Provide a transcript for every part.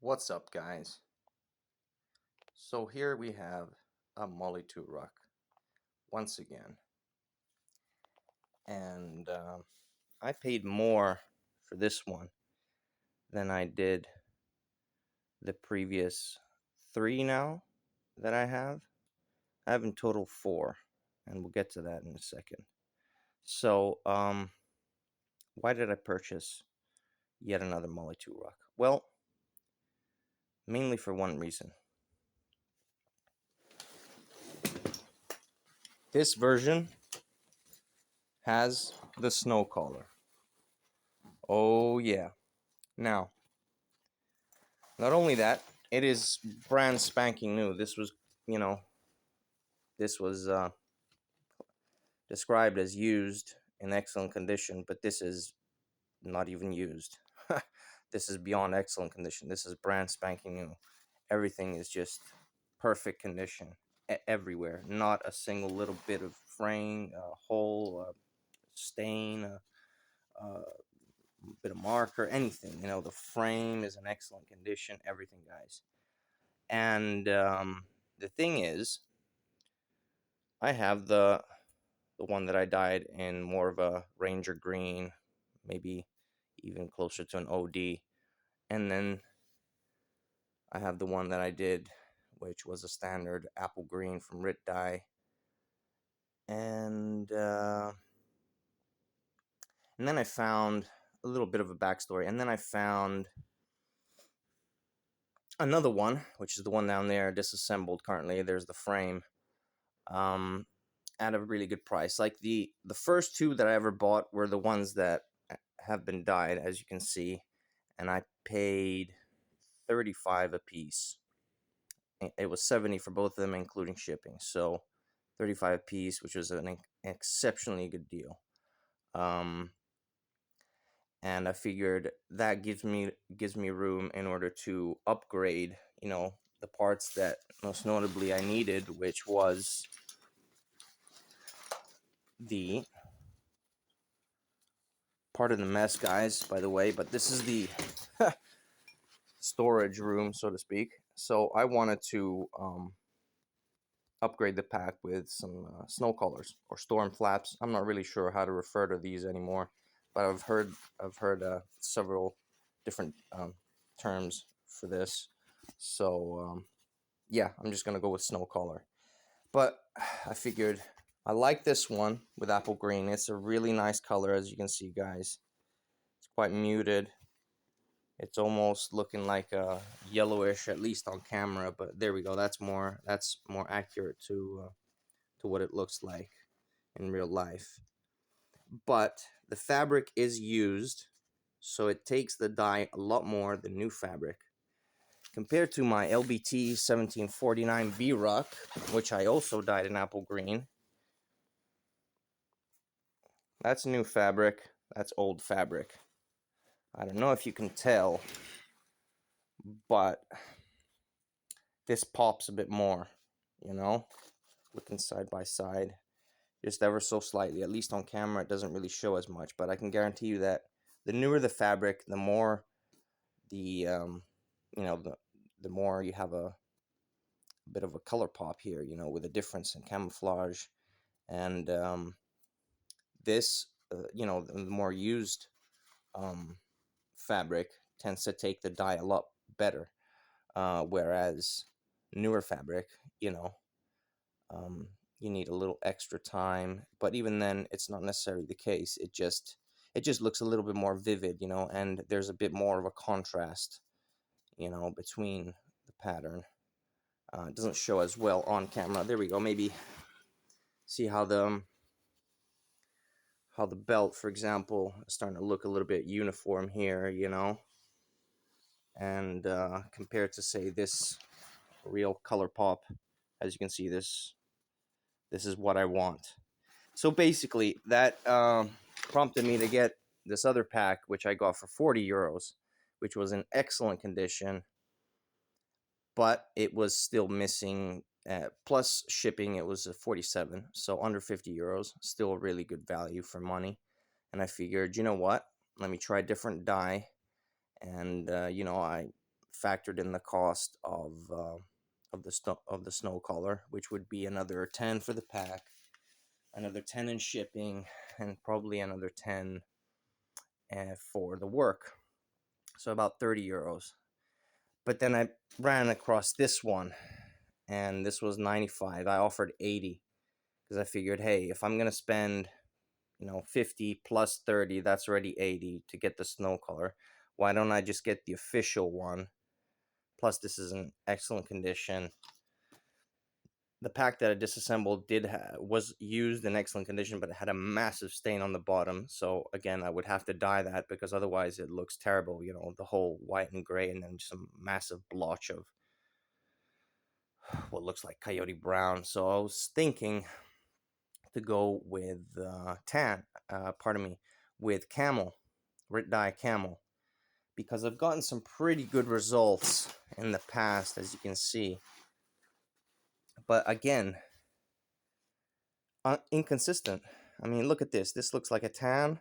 What's up, guys? So here we have a MOLLE 2 ruck once again, and I paid more for this one than I did the previous three now that I have. I have in total four, and we'll get to that in a second. So, why did I purchase yet another MOLLE 2 ruck? Well, mainly for one reason. This version has the snow collar. Oh yeah. Now, not only that, it is brand spanking new. This was, you know, this was described as used in excellent condition, but this is not even used. This is beyond excellent condition. This is brand spanking new. Everything is just perfect condition everywhere. Not a single little bit of fraying, hole, stain, bit of marker, anything. You know, the frame is in excellent condition. Everything, guys. And the thing is, I have the one that I dyed in more of a Ranger green, maybe even closer to an OD. And then I have the one that I did, which was a standard apple green from Rit Dye. And then I found a little bit of a backstory. And then I found another one, which is the one down there, disassembled currently. There's the frame. At a really good price. Like the first two that I ever bought were the ones that have been dyed, as you can see, and I paid $35 a piece. It was $70 for both of them, including shipping. So $35 a piece, which was an exceptionally good deal. And I figured that gives me room in order to upgrade, you know, the parts that most notably I needed, which was the part of the mess, guys, by the way, but this is the storage room, so to speak. So I wanted to upgrade the pack with some snow collars or storm flaps. I'm not really sure how to refer to these anymore, but I've heard several different terms for this. So yeah, I'm just gonna go with snow collar. But I figured I like this one with apple green. It's a really nice color, as you can see, guys. It's quite muted. It's almost looking like a yellowish, at least on camera. But there we go. That's more accurate to what it looks like in real life. But the fabric is used, so it takes the dye a lot more than new fabric. Compared to my LBT 1749B ruck, which I also dyed in apple green, that's new fabric. That's old fabric. I don't know if you can tell, but this pops a bit more, you know, looking side by side, just ever so slightly. At least on camera, it doesn't really show as much, but I can guarantee you that the newer the fabric, the more the more you have a bit of a color pop here, you know, with a difference in camouflage. And this, the more used fabric tends to take the dye a lot better, whereas newer fabric, you need a little extra time, but even then it's not necessarily the case. It just looks a little bit more vivid, and there's a bit more of a contrast, between the pattern. It doesn't show as well on camera. There we go. Maybe see how the belt, for example, is starting to look a little bit uniform here, and compared to, say, this real color pop. As you can see, this is what I want. So basically, that prompted me to get this other pack, which I got for €40, which was in excellent condition, but it was still missing. Plus shipping, it was a 47, so under €50. Still a really good value for money. And I figured, you know what? Let me try a different dye. And I factored in the cost of the snow collar, which would be another 10 for the pack, another 10 in shipping, and probably another 10 for the work. So about 30 euros. But then I ran across this one, and this was 95. I offered 80 because I figured, hey, if I'm gonna spend 50 plus 30, that's already 80 to get the snow color. Why don't I just get the official one? Plus, this is in excellent condition. The pack that I disassembled was used in excellent condition, but it had a massive stain on the bottom. So again, I would have to dye that because otherwise it looks terrible. The whole white and gray, and then some massive blotch of what looks like coyote brown. So I was thinking to go with with camel, Rit dye camel, because I've gotten some pretty good results in the past, as you can see. But again, inconsistent. I mean, look at this. This looks like a tan,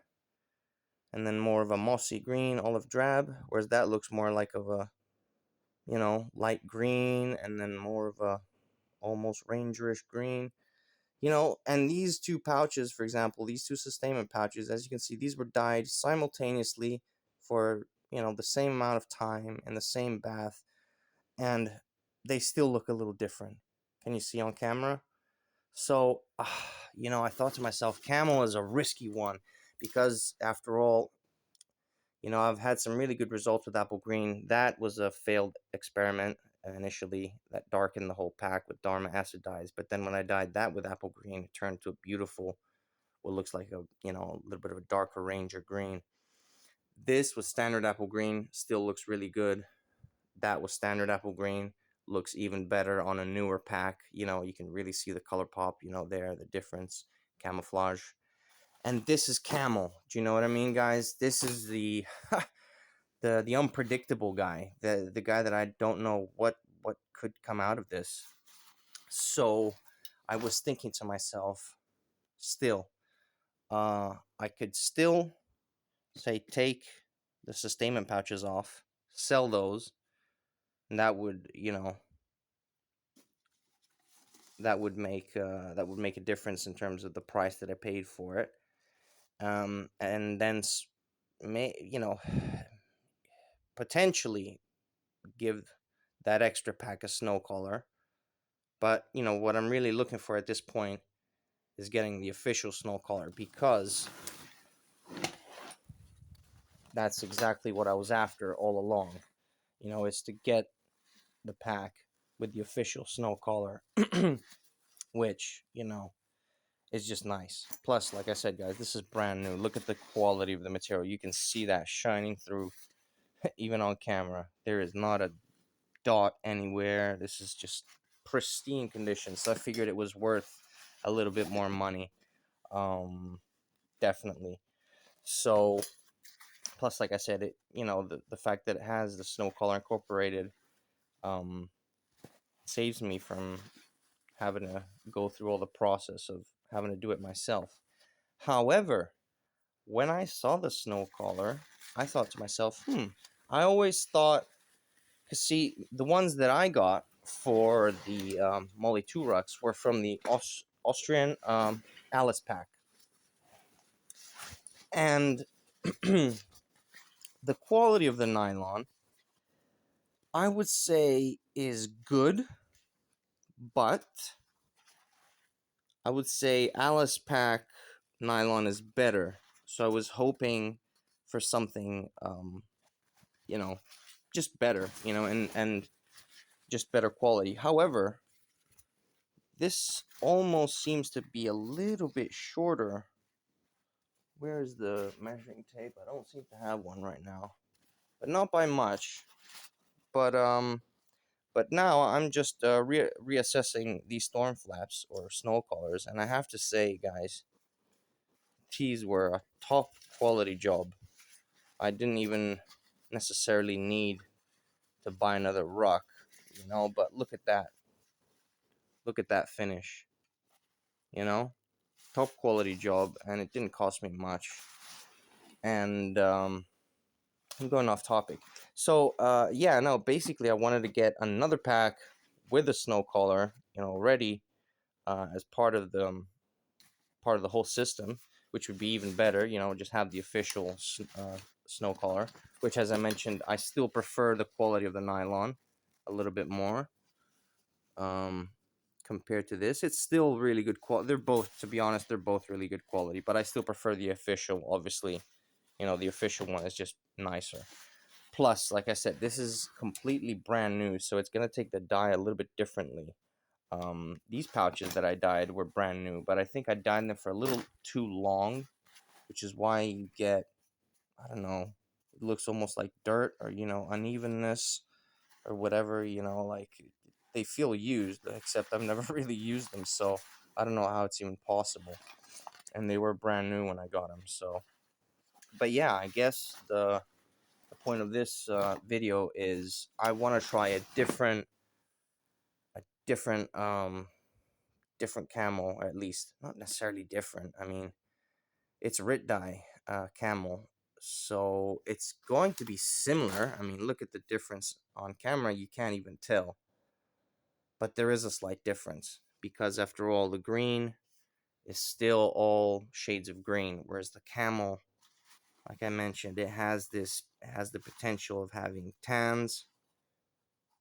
and then more of a mossy green, olive drab, whereas that looks more like of a, light green, and then more of a almost rangerish green. And these two pouches, for example, these two sustainment pouches, as you can see, these were dyed simultaneously for, the same amount of time in the same bath, and they still look a little different. Can you see on camera? So, I thought to myself, camel is a risky one because, after all, I've had some really good results with apple green. That was a failed experiment initially that darkened the whole pack with Dharma acid dyes. But then when I dyed that with apple green, it turned to a beautiful, what looks like a little bit of a darker ranger green. This was standard apple green, still looks really good. That was standard apple green, looks even better on a newer pack. You can really see the color pop, there, the difference, camouflage. And this is camel. Do you know what I mean, guys? This is the the unpredictable guy, the guy that I don't know what could come out of this. So I was thinking to myself, still, I could still say take the sustainment pouches off, sell those, and that would that would make a difference in terms of the price that I paid for it. And then potentially give that extra pack a snow collar. But what I'm really looking for at this point is getting the official snow collar, because that's exactly what I was after all along. Is to get the pack with the official snow collar, which is just nice. Plus, like I said, guys, this is brand new. Look at the quality of the material. You can see that shining through even on camera. There is not a dot anywhere. This is just pristine condition. So I figured it was worth a little bit more money. Definitely. So, plus, like I said, it the fact that it has the snow collar incorporated saves me from having to go through all the process of having to do it myself. However, when I saw the snow collar, I thought to myself, I always thought, because see, the ones that I got for the MOLLE 2 rucks were from the Austrian Alice pack. And the quality of the nylon, I would say, is good, but I would say Alice pack nylon is better. So I was hoping for something, just better, and just better quality. However, this almost seems to be a little bit shorter. Where is the measuring tape? I don't seem to have one right now, but not by much. But now I'm just reassessing these storm flaps or snow collars, and I have to say, guys, these were a top quality job. I didn't even necessarily need to buy another ruck, but look at that. Look at that finish. Top quality job, and it didn't cost me much. And I'm going off topic. So yeah, no, basically I wanted to get another pack with a snow collar, ready as part of the whole system, which would be even better. Just have the official snow collar, which, as I mentioned, I still prefer the quality of the nylon a little bit more um, compared to this. It's still really good quality. They're both, to be honest, they're both really good quality, but I still prefer the official. Obviously, the official one is just nicer. Plus, like I said, this is completely brand new, so it's gonna take the dye a little bit differently. These pouches that I dyed were brand new, but I think I dyed them for a little too long, which is why you get, I don't know, it looks almost like dirt or, unevenness or whatever, like they feel used, except I've never really used them, so I don't know how it's even possible. And they were brand new when I got them, so. But yeah, I guess the point of this video is I want to try different different camel, or at least not necessarily different. I mean, it's Rit dye camel, so it's going to be similar. I mean, look at the difference on camera; you can't even tell, but there is a slight difference because, after all, the green is still all shades of green, whereas the camel, like I mentioned, it has the potential of having tans,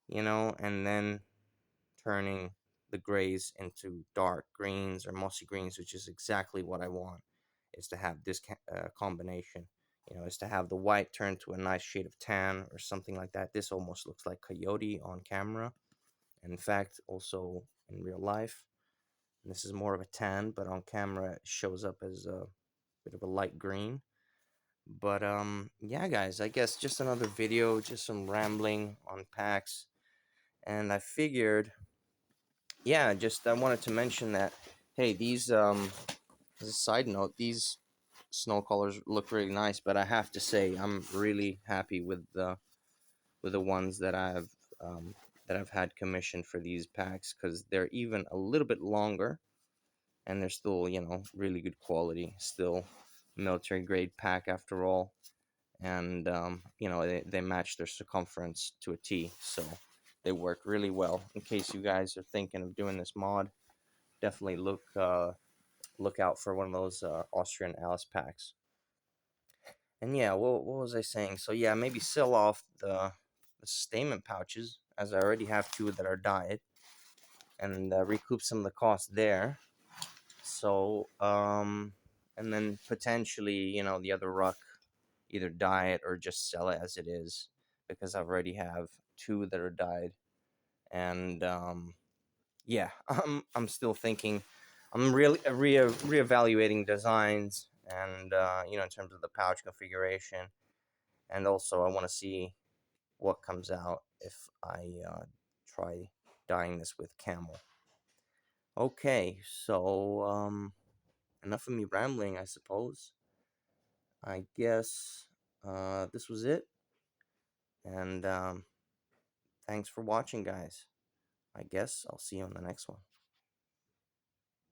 and then turning the grays into dark greens or mossy greens, which is exactly what I want, is to have this combination, is to have the white turn to a nice shade of tan or something like that. This almost looks like coyote on camera. In fact, also in real life, and this is more of a tan, but on camera it shows up as a bit of a light green. But yeah, guys, I guess just another video, just some rambling on packs, and I figured, yeah, just I wanted to mention that, hey, these as a side note, these snow colors look really nice, but I have to say I'm really happy with the ones that I've had commissioned for these packs, because they're even a little bit longer, and they're still, really good quality, still military grade pack after all, and they match their circumference to a T, so they work really well. In case you guys are thinking of doing this mod, definitely look out for one of those Austrian Alice packs. And yeah, what was I saying? So yeah, maybe sell off the statement pouches, as I already have two that are dyed, and recoup some of the cost there. So and then potentially, the other ruck, either dye it or just sell it as it is, because I already have two that are dyed. And yeah, I'm still thinking. I'm really reevaluating designs, and in terms of the pouch configuration, and also I want to see what comes out if I try dyeing this with camel. Okay, so enough of me rambling, I suppose. I guess this was it, and thanks for watching, guys. I guess I'll see you on the next one.